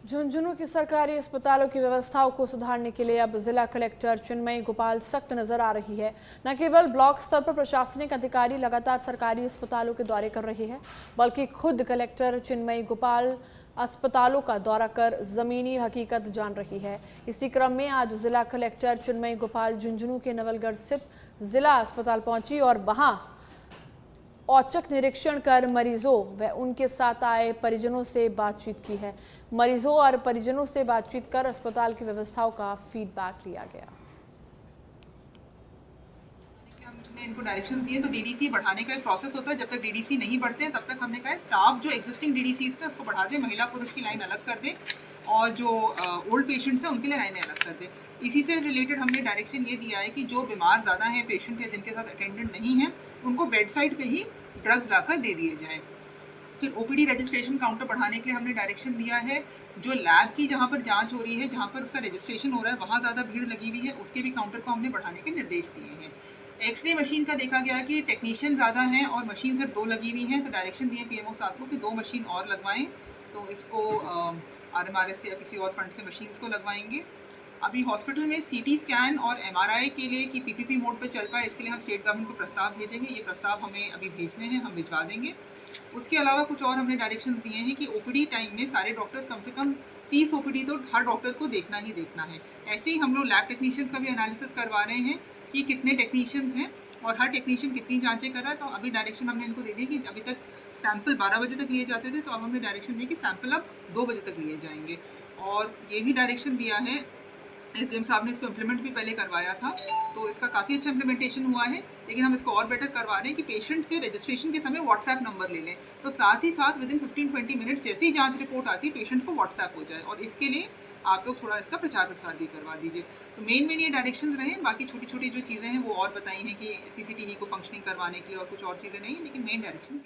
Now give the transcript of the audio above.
झुंझुनू की सरकारी अस्पतालों की व्यवस्थाओं को सुधारने के लिए अब जिला कलेक्टर चिन्मयी गोपाल सख्त नजर आ रही है। न केवल ब्लॉक स्तर पर प्रशासनिक अधिकारी लगातार सरकारी अस्पतालों के दौरे कर रहे हैं, बल्कि खुद कलेक्टर चिन्मयी गोपाल अस्पतालों का दौरा कर जमीनी हकीकत जान रही है। इसी क्रम में आज जिला कलेक्टर चिन्मयी गोपाल झुंझुनू के नवलगढ़ स्थित जिला अस्पताल पहुंची और वहां औचक निरीक्षण कर मरीजों व उनके साथ आए परिजनों से बातचीत की है। मरीजों और परिजनों से बातचीत कर अस्पताल की व्यवस्थाओं का फीडबैक लिया गया। हमने इनको डायरेक्शन दिए तो डीडीसी बढ़ाने का एक प्रोसेस होता है। जब तक डीडीसी नहीं बढ़ते हैं तब तक हमने कहा स्टाफ जो एग्जिस्टिंग डीडीसी पे उसको बढ़ा दे, महिला पुरुष की लाइन अलग कर दे और जो ओल्ड पेशेंट्स हैं उनके लिए लाइनें अलग कर दे। इसी से रिलेटेड हमने डायरेक्शन ये दिया है कि जो बीमार ज़्यादा हैं पेशेंट या जिनके साथ अटेंडेंट नहीं हैं उनको बेड साइड पे ही ड्रग्स लाकर दे दिए जाएँ। फिर ओपीडी रजिस्ट्रेशन काउंटर बढ़ाने के लिए हमने डायरेक्शन दिया है। जो लैब की जहाँ पर जांच हो रही है, जहाँ पर उसका रजिस्ट्रेशन हो रहा है, वहाँ ज़्यादा भीड़ लगी हुई है, उसके भी काउंटर को हमने बढ़ाने के निर्देश दिए हैं। एक्सरे मशीन का देखा गया कि टेक्नीशियन ज़्यादा हैं और मशीन सिर्फ 2 लगी हुई हैं, तो डायरेक्शन दिए पीएमओ साहब को कि 2 मशीन और लगवाएं। तो इसको आरएमआरएस या किसी और फंड से मशीन्स को लगवाएंगे। अभी हॉस्पिटल में सीटी स्कैन और एमआरआई के लिए कि पीपीपी मोड पे चल पाए, इसके लिए हम स्टेट गवर्नमेंट को प्रस्ताव भेजेंगे। ये प्रस्ताव हमें अभी भेजने हैं, हम भिजवा देंगे। उसके अलावा कुछ और हमने डायरेक्शन दिए हैं कि ओपीडी टाइम में सारे डॉक्टर्स कम से कम 30 ओपीडी तो हर डॉक्टर को देखना ही देखना है। ऐसे ही हम लोग लैब टेक्नीशियंस का भी एनालिसिस करवा रहे हैं कि कितने टेक्नीशियंस हैं और हर टेक्नीशियन कितनी जांचें कर रहा है। तो अभी डायरेक्शन हमने इनको दे दी कि अभी तक सैंपल 12 बजे तक लिए जाते थे, तो अब हमने डायरेक्शन दी कि सैंपल अब 2 बजे तक लिए जाएंगे। और ये भी डायरेक्शन दिया है, एसडीएम साहब ने इसको इम्प्लीमेंट भी पहले करवाया था, तो इसका काफ़ी अच्छा इम्प्लीमेंटेशन हुआ है, लेकिन हम इसको और बेटर करवा रहे हैं कि पेशेंट से रजिस्ट्रेशन के समय व्हाट्सएप नंबर ले लें, तो साथ ही साथ विदिन 15-20 मिनट्स जैसे ही जांच रिपोर्ट आती है पेशेंट को व्हाट्सएप हो जाए। और इसके लिए आप लोग थोड़ा इसका प्रचार प्रसार भी करवा दीजिए। तो मेन ये डायरेक्शन रहे, बाकी छोटी छोटी जो चीज़ें हैं वो और बताई हैं कि सीसीटीवी को फंक्शनिंग करवाने के लिए और कुछ और चीज़ें नहीं, लेकिन मेन डायरेक्शन